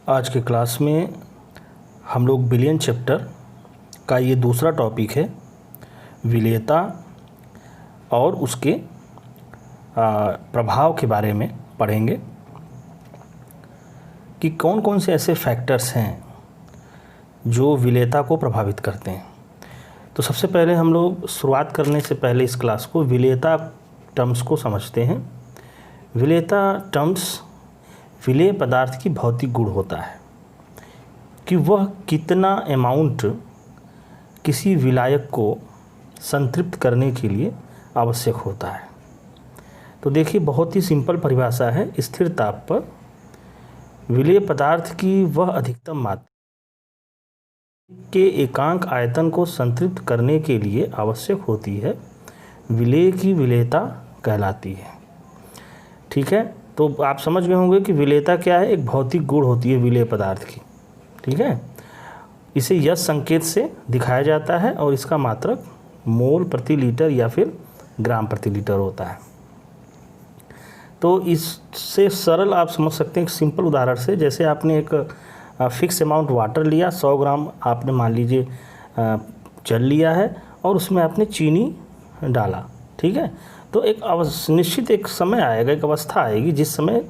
आज के क्लास में हम लोग विलयन चैप्टर का ये दूसरा टॉपिक है, विलेयता और उसके प्रभाव के बारे में पढ़ेंगे कि कौन कौन से ऐसे फैक्टर्स हैं जो विलेयता को प्रभावित करते हैं। तो सबसे पहले हम लोग शुरुआत करने से पहले इस क्लास को विलेयता टर्म्स को समझते हैं। विलेयता टर्म्स विलेय पदार्थ की भौतिक गुण होता है कि वह कितना अमाउंट किसी विलायक को संतृप्त करने के लिए आवश्यक होता है। तो देखिए, बहुत ही सिंपल परिभाषा है। स्थिर ताप पर विलेय पदार्थ की वह अधिकतम मात्रा के एकांक आयतन को संतृप्त करने के लिए आवश्यक होती है, विलेय की विलेयता कहलाती है। ठीक है, तो आप समझ गए होंगे कि विलेयता क्या है। एक भौतिक गुण होती है विलेय पदार्थ की। ठीक है, इसे यश संकेत से दिखाया जाता है और इसका मात्रक मोल प्रति लीटर या फिर ग्राम प्रति लीटर होता है। तो इससे सरल आप समझ सकते हैं एक सिंपल उदाहरण से। जैसे आपने एक फिक्स अमाउंट वाटर लिया, 100 ग्राम आपने मान लीजिए जल लिया है और उसमें आपने चीनी डाला। ठीक है, तो एक निश्चित एक समय आएगा, एक अवस्था आएगी जिस समय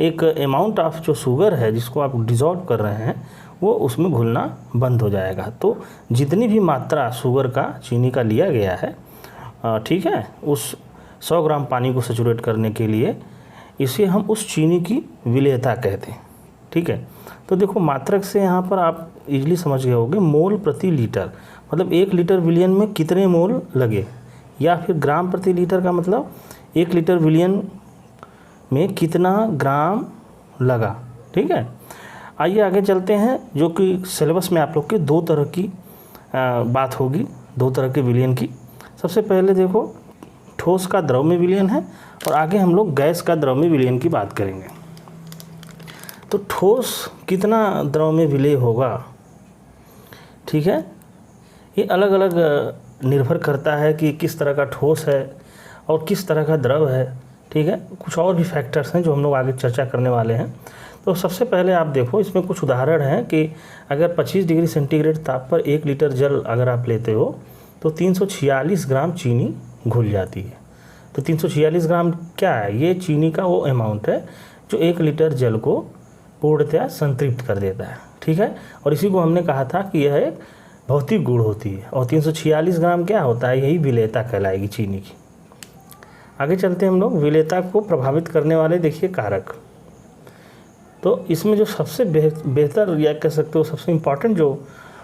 एक अमाउंट ऑफ जो शुगर है जिसको आप डिज़ोल्व कर रहे हैं वो उसमें घुलना बंद हो जाएगा। तो जितनी भी मात्रा शुगर का, चीनी का लिया गया है, ठीक है, उस 100 ग्राम पानी को सैचुरेट करने के लिए इसे हम उस चीनी की विलेयता कहते हैं। ठीक है, तो देखो मात्रक से यहाँ पर आप इजीली समझ गए होंगे। मोल प्रति लीटर मतलब 1 लीटर विलियन में कितने मोल लगे, या फिर ग्राम प्रति लीटर का मतलब 1 लीटर विलियन में कितना ग्राम लगा। ठीक है, आइए आगे चलते हैं। जो कि सिलेबस में आप लोग के 2 तरह की बात होगी, 2 तरह के विलियन की। सबसे पहले देखो, ठोस का द्रव में विलियन है और आगे हम लोग गैस का द्रव में विलियन की बात करेंगे। तो ठोस कितना द्रव में विलेय होगा, ठीक है, ये अलग अलग निर्भर करता है कि किस तरह का ठोस है और किस तरह का द्रव है। ठीक है, कुछ और भी फैक्टर्स हैं जो हम लोग आगे चर्चा करने वाले हैं। तो सबसे पहले आप देखो, इसमें कुछ उदाहरण हैं कि अगर 25 डिग्री सेंटीग्रेड ताप पर 1 लीटर जल अगर आप लेते हो तो 346 ग्राम चीनी घुल जाती है। तो 346 ग्राम क्या है, ये चीनी का वो अमाउंट है जो 1 लीटर जल को पूर्णतया संतृप्त कर देता है। ठीक है, और इसी को हमने कहा था कि यह एक भौतिक गुण होती है। और 346 ग्राम क्या होता है, यही विलेयता कहलाएगी चीनी की। आगे चलते हैं हम लोग। विलेयता को प्रभावित करने वाले देखिए कारक। तो इसमें जो सबसे बेहतर या कह सकते हो सबसे इम्पॉर्टेंट जो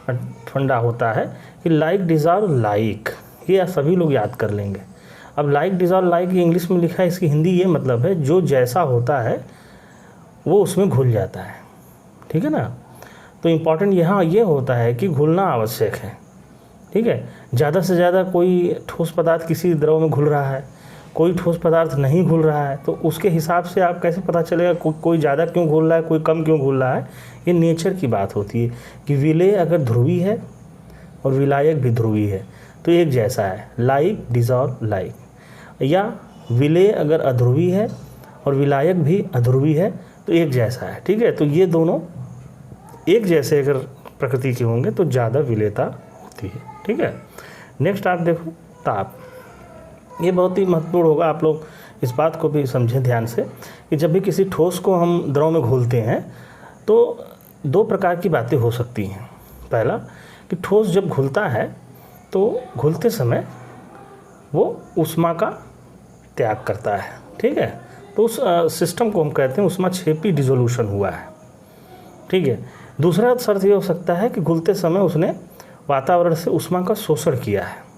फंडा होता है कि लाइक डिज़ॉल्व लाइक, ये सभी लोग याद कर लेंगे। अब लाइक डिज़ॉल्व लाइक इंग्लिश में लिखा है, इसकी हिंदी ये मतलब है जो जैसा होता है वो उसमें घुल जाता है। ठीक है ना, तो इम्पॉर्टेंट यहाँ ये होता है कि घुलना आवश्यक है। ठीक है, ज़्यादा से ज़्यादा कोई ठोस पदार्थ किसी द्रव में घुल रहा है, कोई ठोस पदार्थ नहीं घुल रहा है, तो उसके हिसाब से आप कैसे पता चलेगा कोई ज़्यादा क्यों घुल रहा है, कोई कम क्यों घुल रहा है। ये नेचर की बात होती है कि विलेय अगर ध्रुवी है और विलायक भी ध्रुवी है तो एक जैसा है, लाइक डिज़ॉल्व लाइक। या विलेय अगर अध्रुवी है और विलायक भी अध्रुवी है तो एक जैसा है। ठीक है, तो ये दोनों एक जैसे अगर प्रकृति के होंगे तो ज़्यादा विलेयता होती है। ठीक है, नेक्स्ट आप देखो ताप। ये बहुत ही महत्वपूर्ण होगा, आप लोग इस बात को भी समझें ध्यान से कि जब भी किसी ठोस को हम द्रव में घोलते हैं तो 2 प्रकार की बातें हो सकती हैं। पहला कि ठोस जब घुलता है तो घुलते समय वो ऊष्मा का त्याग करता है। ठीक है, तो उस सिस्टम को हम कहते हैं ऊष्माक्षेपी डिसोल्यूशन हुआ है। ठीक है, दूसरा शर्त ये हो सकता है कि घुलते समय उसने वातावरण से ऊष्मा का शोषण किया है।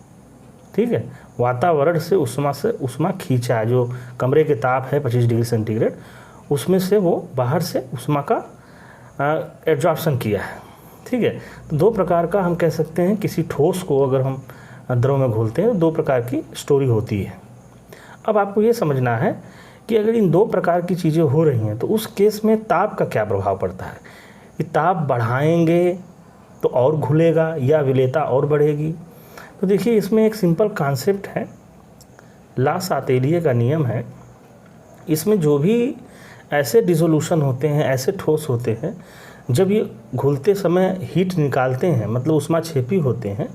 ठीक है, वातावरण से ऊष्मा खींचा है, जो कमरे के ताप है 25 डिग्री सेंटीग्रेड, उसमें से वो बाहर से ऊष्मा का एब्जॉर्प्शन किया है। ठीक है, तो 2 प्रकार का हम कह सकते हैं किसी ठोस को अगर हम द्रव में घोलते हैं तो 2 प्रकार की स्टोरी होती है। अब आपको ये समझना है कि अगर इन 2 प्रकार की चीज़ें हो रही हैं तो उस केस में ताप का क्या प्रभाव पड़ता है। कि ताप बढ़ाएंगे तो और घुलेगा या विलेयता और बढ़ेगी। तो देखिए, इसमें एक सिंपल कॉन्सेप्ट है, ला सातेलिए का नियम है। इसमें जो भी ऐसे डिसोल्यूशन होते हैं, ऐसे ठोस होते हैं जब ये घुलते समय हीट निकालते हैं, मतलब ऊष्माक्षेपी होते हैं,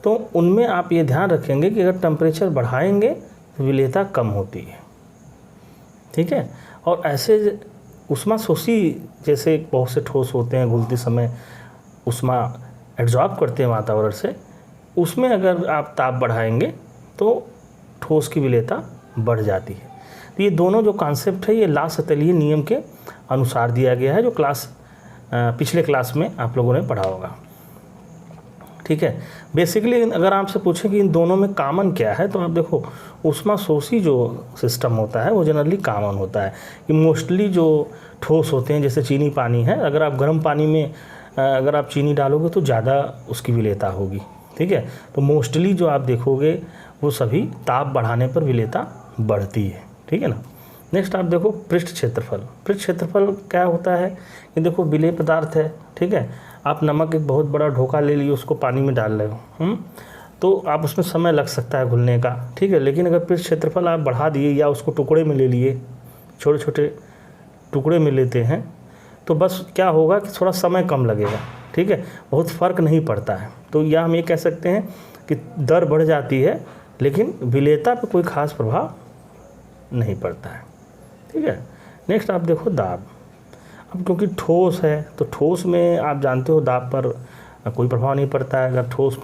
तो उनमें आप ये ध्यान रखेंगे कि अगर टेम्परेचर बढ़ाएंगे तो विलेयता कम होती है, ठीक है। और ऐसे ऊष्माशोषी जैसे बहुत से ठोस होते हैं, घुलते समय ऊष्मा एब्जॉर्ब करते हैं वातावरण से, उसमें अगर आप ताप बढ़ाएंगे तो ठोस की विलेयता बढ़ जाती है। तो ये दोनों जो कॉन्सेप्ट है ये ला सतलीय नियम के अनुसार दिया गया है, जो पिछले क्लास में आप लोगों ने पढ़ा होगा, ठीक है। बेसिकली अगर आपसे पूछें कि इन दोनों में कॉमन क्या है, तो आप देखो ऊष्माशोषी जो सिस्टम होता है वो जनरली कॉमन होता है कि मोस्टली जो ठोस होते हैं, जैसे चीनी पानी है, अगर आप गर्म पानी में अगर आप चीनी डालोगे तो ज़्यादा उसकी विलेयता होगी, ठीक है। तो मोस्टली जो आप देखोगे वो सभी ताप बढ़ाने पर विलेयता बढ़ती है, ठीक है ना। नेक्स्ट आप देखो पृष्ठ क्षेत्रफल। पृष्ठ क्षेत्रफल क्या होता है कि देखो विलेय पदार्थ है, ठीक है। आप नमक एक बहुत बड़ा ढोका ले लिए, उसको पानी में डाल रहे हो, तो आप उसमें समय लग सकता है घुलने का, ठीक है। लेकिन अगर पृष्ठ क्षेत्रफल आप बढ़ा दिए या उसको टुकड़े में ले लिए, छोटे छोटे टुकड़े में लेते हैं, तो बस क्या होगा कि थोड़ा समय कम लगेगा, ठीक है, बहुत फ़र्क नहीं पड़ता है। तो यह हम ये कह सकते हैं कि दर बढ़ जाती है लेकिन विलेयता पर कोई ख़ास प्रभाव नहीं पड़ता है, ठीक है। नेक्स्ट आप देखो दाब। अब क्योंकि ठोस है तो ठोस में आप जानते हो दाब पर कोई प्रभाव नहीं पड़ता है। अगर ठोस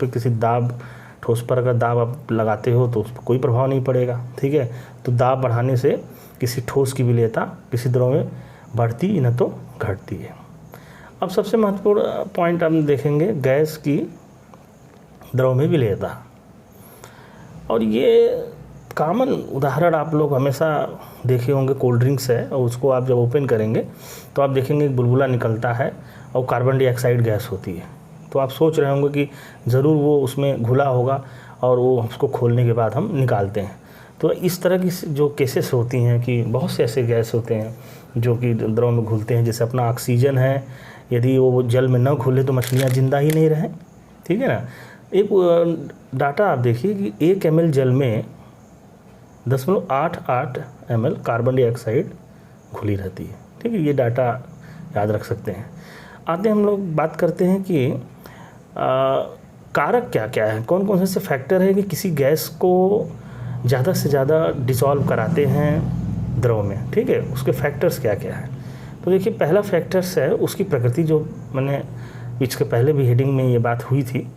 पर अगर दाब आप लगाते हो तो उस पर कोई प्रभाव नहीं पड़ेगा, ठीक है। तो दाब बढ़ाने से किसी ठोस की विलेयता किसी द्रव में बढ़ती न तो घटती है। अब सबसे महत्वपूर्ण पॉइंट हम देखेंगे गैस की द्रव में विलेयता। और ये कॉमन उदाहरण आप लोग हमेशा देखे होंगे, कोल्ड ड्रिंक्स है और उसको आप जब ओपन करेंगे तो आप देखेंगे एक बुलबुला निकलता है और कार्बन डाइऑक्साइड गैस होती है। तो आप सोच रहे होंगे कि ज़रूर वो उसमें घुला होगा और वो उसको खोलने के बाद हम निकालते हैं। तो इस तरह की जो केसेस होती हैं कि बहुत से ऐसे गैस होते हैं जो कि द्रव में घुलते हैं, जैसे अपना ऑक्सीजन है, यदि वो जल में न घुले तो मछलियाँ जिंदा ही नहीं रहें, ठीक है ना। एक डाटा आप देखिए कि 1 ml जल में 0.88 ml कार्बन डाइऑक्साइड घुली रहती है, ठीक है। ये डाटा याद रख सकते हैं। आते हम लोग बात करते हैं कि कारक क्या क्या है, कौन कौन से फैक्टर है कि किसी गैस को ज़्यादा से ज़्यादा डिसॉल्व कराते हैं द्रव में, ठीक है। उसके फैक्टर्स क्या क्या है। तो देखिए पहला फैक्टर्स है उसकी प्रकृति, जो मैंने इसके पहले भी हेडिंग में ये बात हुई थी,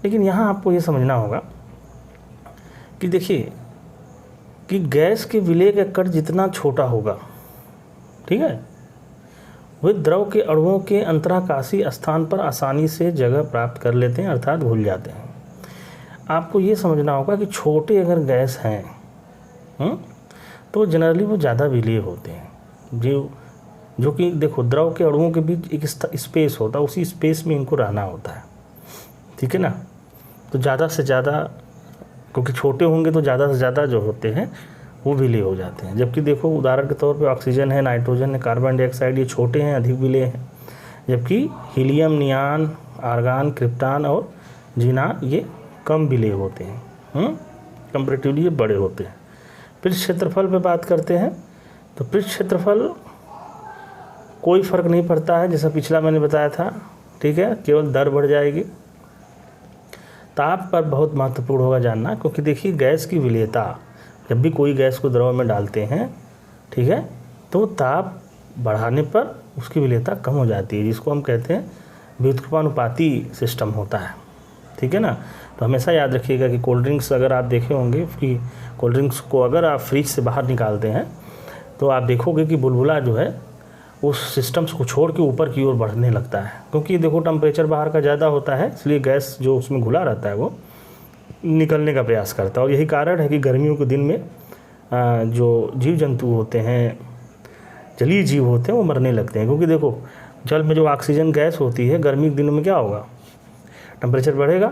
लेकिन यहाँ आपको ये समझना होगा कि देखिए कि गैस के विलेय का कण जितना छोटा होगा, ठीक है, वे द्रव के अणुओं के अंतराकाशी स्थान पर आसानी से जगह प्राप्त कर लेते हैं, अर्थात घुल जाते हैं। आपको ये समझना होगा कि छोटे अगर गैस हैं तो जनरली वो ज़्यादा विलेय होते हैं, जो कि देखो द्रव के अणुओं के बीच एक स्पेस होता है, उसी स्पेस में इनको रहना होता है, ठीक है ना। तो ज़्यादा से ज़्यादा, क्योंकि छोटे होंगे तो ज़्यादा से ज़्यादा जो होते हैं वो विलेय हो जाते हैं। जबकि देखो उदाहरण के तौर पे ऑक्सीजन है, नाइट्रोजन है, कार्बन डाइऑक्साइड, ये छोटे हैं, अधिक विलेय हैं। जबकि हीलियम, नियान, आर्गान, क्रिप्टॉन और जीनान ये कम विलेय होते हैं, कंपैरेटिवली ये बड़े होते हैं। पृष्ठ क्षेत्रफल पे बात करते हैं तो पृष्ठ क्षेत्रफल कोई फ़र्क नहीं पड़ता है, जैसा पिछला मैंने बताया था, ठीक है, केवल दर बढ़ जाएगी। ताप पर बहुत महत्वपूर्ण होगा जानना, क्योंकि देखिए गैस की विलेयता, जब भी कोई गैस को द्रव में डालते हैं, ठीक है, तो ताप बढ़ाने पर उसकी विलेयता कम हो जाती है, जिसको हम कहते हैं व्युत्क्रमानुपाती सिस्टम होता है, ठीक है ना। तो हमेशा याद रखिएगा कि कोल्ड ड्रिंक्स अगर आप देखे होंगे कि कोल्ड ड्रिंक्स को अगर आप फ्रिज से बाहर निकालते हैं तो आप देखोगे कि बुलबुला जो है उस सिस्टम्स को छोड़ के ऊपर की ओर बढ़ने लगता है, क्योंकि देखो टेम्परेचर बाहर का ज़्यादा होता है, इसलिए गैस जो उसमें घुला रहता है वो निकलने का प्रयास करता है। और यही कारण है कि गर्मियों के दिन में जो जीव जंतु होते हैं, जलीय जीव होते हैं, वो मरने लगते हैं, क्योंकि देखो जल में जो ऑक्सीजन गैस होती है, गर्मी के दिनों में क्या होगा, टेम्परेचर बढ़ेगा,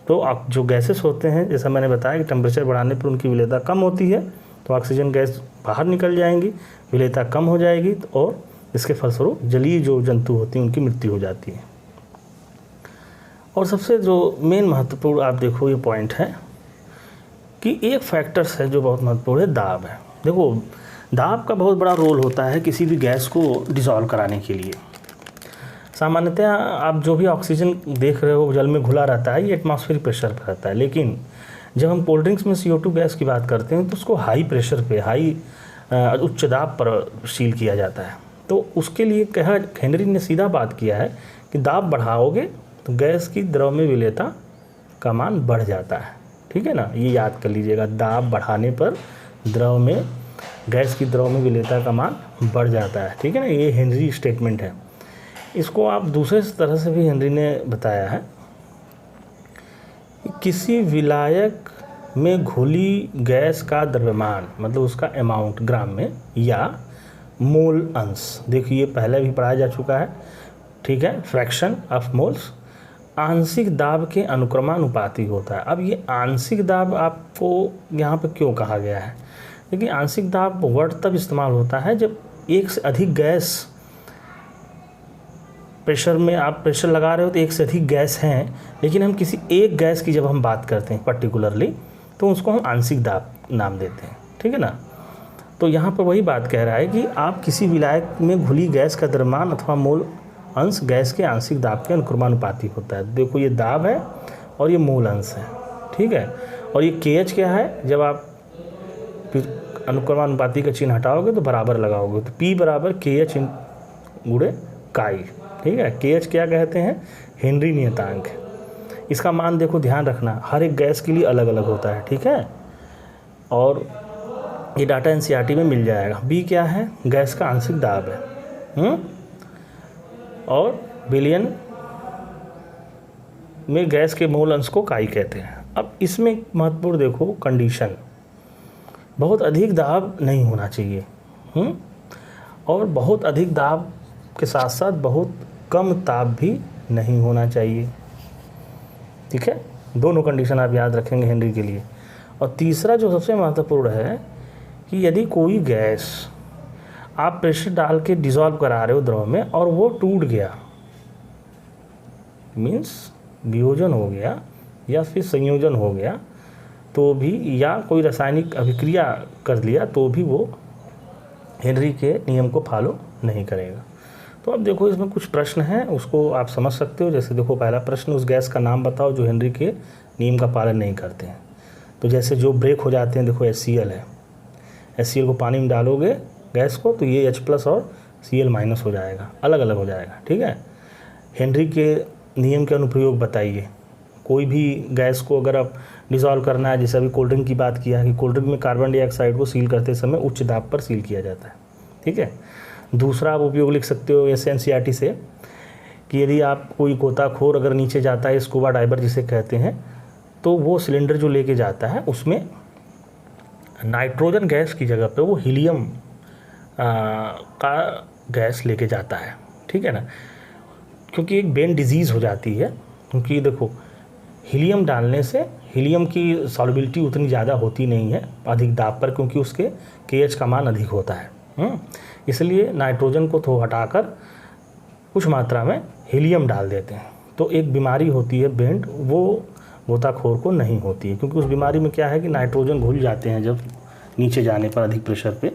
तो जो गैसेस होते हैं, जैसा मैंने बताया कि टेम्परेचर बढ़ाने पर उनकी विलेयता कम होती है, तो ऑक्सीजन गैस बाहर निकल जाएंगी, विलेयता कम हो जाएगी, और इसके फलस्वरूप जलीय जो जंतु होती हैं उनकी मृत्यु हो जाती है। और सबसे जो मेन महत्वपूर्ण आप देखो ये पॉइंट है कि एक फैक्टर्स है जो बहुत महत्वपूर्ण है, दाब है। देखो दाब का बहुत बड़ा रोल होता है किसी भी गैस को डिसॉल्व कराने के लिए। सामान्यतः आप जो भी ऑक्सीजन देख रहे हो जल में घुला रहता है, ये एटमॉस्फेरिक प्रेशर पर रहता है, लेकिन जब हम कोल्ड ड्रिंक्स में CO2 गैस की बात करते हैं तो उसको हाई प्रेशर पे, उच्च दाब पर सील किया जाता है। तो उसके लिए कहा हेनरी ने सीधा बात किया है कि दाब बढ़ाओगे तो गैस की द्रव में विलेयता का मान बढ़ जाता है। ठीक है ना, ये याद कर लीजिएगा, दाब बढ़ाने पर द्रव में, गैस की द्रव में विलेयता का मान बढ़ जाता है। ठीक है ना, ये हेनरी स्टेटमेंट है। इसको आप दूसरे तरह से भी हेनरी ने बताया है, किसी विलायक में घुली गैस का द्रव्यमान, मतलब उसका अमाउंट ग्राम में या मोल अंश, देखिए पहले भी पढ़ाया जा चुका है। ठीक है, फ्रैक्शन ऑफ मोल्स आंशिक दाब के अनुक्रमानुपाती होता है। अब ये आंशिक दाब आपको यहाँ पे क्यों कहा गया है? देखिए आंशिक दाब वर्ड तब इस्तेमाल होता है जब एक से अधिक गैस प्रेशर में, आप प्रेशर लगा रहे हो तो एक से अधिक गैस हैं, लेकिन हम किसी एक गैस की जब हम बात करते हैं पर्टिकुलरली तो उसको हम आंशिक दाब नाम देते हैं। ठीक है ना, तो यहाँ पर वही बात कह रहा है कि आप किसी विलायक में घुली गैस का द्रव्यमान अथवा मोल अंश गैस के आंशिक दाब के अनुक्रमानुपाती होता है। देखो ये दाब है और ये मोल अंश है। ठीक है, और ये KH क्या है, जब आप फिर अनुक्रमानुपाती का चिन्ह हटाओगे तो बराबर लगाओगे तो P बराबर KH गुणे काई। ठीक है, KH क्या कहते हैं, हेनरी नियतांक। इसका मान देखो ध्यान रखना हर एक गैस के लिए अलग अलग होता है। ठीक है, और ये डाटा NCERT में मिल जाएगा। B क्या है, गैस का आंशिक दाब है। और बिलियन में गैस के मोल अंश को काई कहते हैं। अब इसमें महत्वपूर्ण देखो कंडीशन, बहुत अधिक दाब नहीं होना चाहिए और बहुत अधिक दाब के साथ साथ बहुत कम ताप भी नहीं होना चाहिए। ठीक है, दोनों कंडीशन आप याद रखेंगे हेनरी के लिए। और तीसरा जो सबसे महत्वपूर्ण है कि यदि कोई गैस आप प्रेशर डाल के डिज़ोल्व करा रहे हो द्रव में और वो टूट गया, मीन्स वियोजन हो गया या फिर संयोजन हो गया तो भी, या कोई रासायनिक अभिक्रिया कर लिया तो भी वो हेनरी के नियम को फॉलो नहीं करेगा। तो अब देखो इसमें कुछ प्रश्न हैं, उसको आप समझ सकते हो। जैसे देखो पहला प्रश्न, उस गैस का नाम बताओ जो हेनरी के नियम का पालन नहीं करते हैं। तो जैसे जो ब्रेक हो जाते हैं, देखो HCl है, HCl को पानी में डालोगे गैस को तो ये H+ और Cl- हो जाएगा, अलग अलग हो जाएगा। ठीक है, हेनरी के नियम के अनुप्रयोग बताइए। कोई भी गैस को अगर आप डिज़ोल्व करना है, जैसे अभी कोल्ड ड्रिंक की बात किया है कि कोल्ड ड्रिंक में कार्बन डाइऑक्साइड को सील करते समय उच्च दाब पर सील किया जाता है। ठीक है, दूसरा आप उपयोग लिख सकते हो ऐसे NCERT से कि यदि आप कोई गोताखोर अगर नीचे जाता है, स्कूबा डाइवर जिसे कहते हैं, तो वो सिलेंडर जो लेके जाता है उसमें नाइट्रोजन गैस की जगह पे वो हीलियम का गैस लेके जाता है। ठीक है ना, क्योंकि एक बेन डिजीज़ हो जाती है, क्योंकि देखो हीलियम डालने से हीलियम की सॉल्युबिलिटी उतनी ज़्यादा होती नहीं है अधिक दाब पर, क्योंकि उसके KH का मान अधिक होता है। इसलिए नाइट्रोजन को तो हटाकर कुछ मात्रा में हीलियम डाल देते हैं। तो एक बीमारी होती है बेंड, वो गोताखोर को नहीं होती है, क्योंकि उस बीमारी में क्या है कि नाइट्रोजन घुल जाते हैं जब नीचे जाने पर अधिक प्रेशर पे,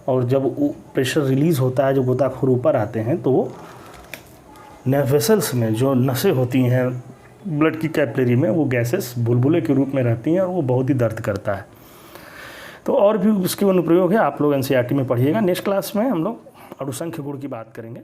और जब प्रेशर रिलीज़ होता है, जो गोताखोर ऊपर आते हैं तो वेसल्स में जो नसें होती हैं ब्लड की कैपिलरी में, वो गैसेस बुलबुले के रूप में रहती हैं और वो बहुत ही दर्द करता है। तो और भी उसके अनुप्रयोग है, आप लोग NCERT में पढ़िएगा। नेक्स्ट क्लास में हम लोग अणुसंख्य गुण की बात करेंगे।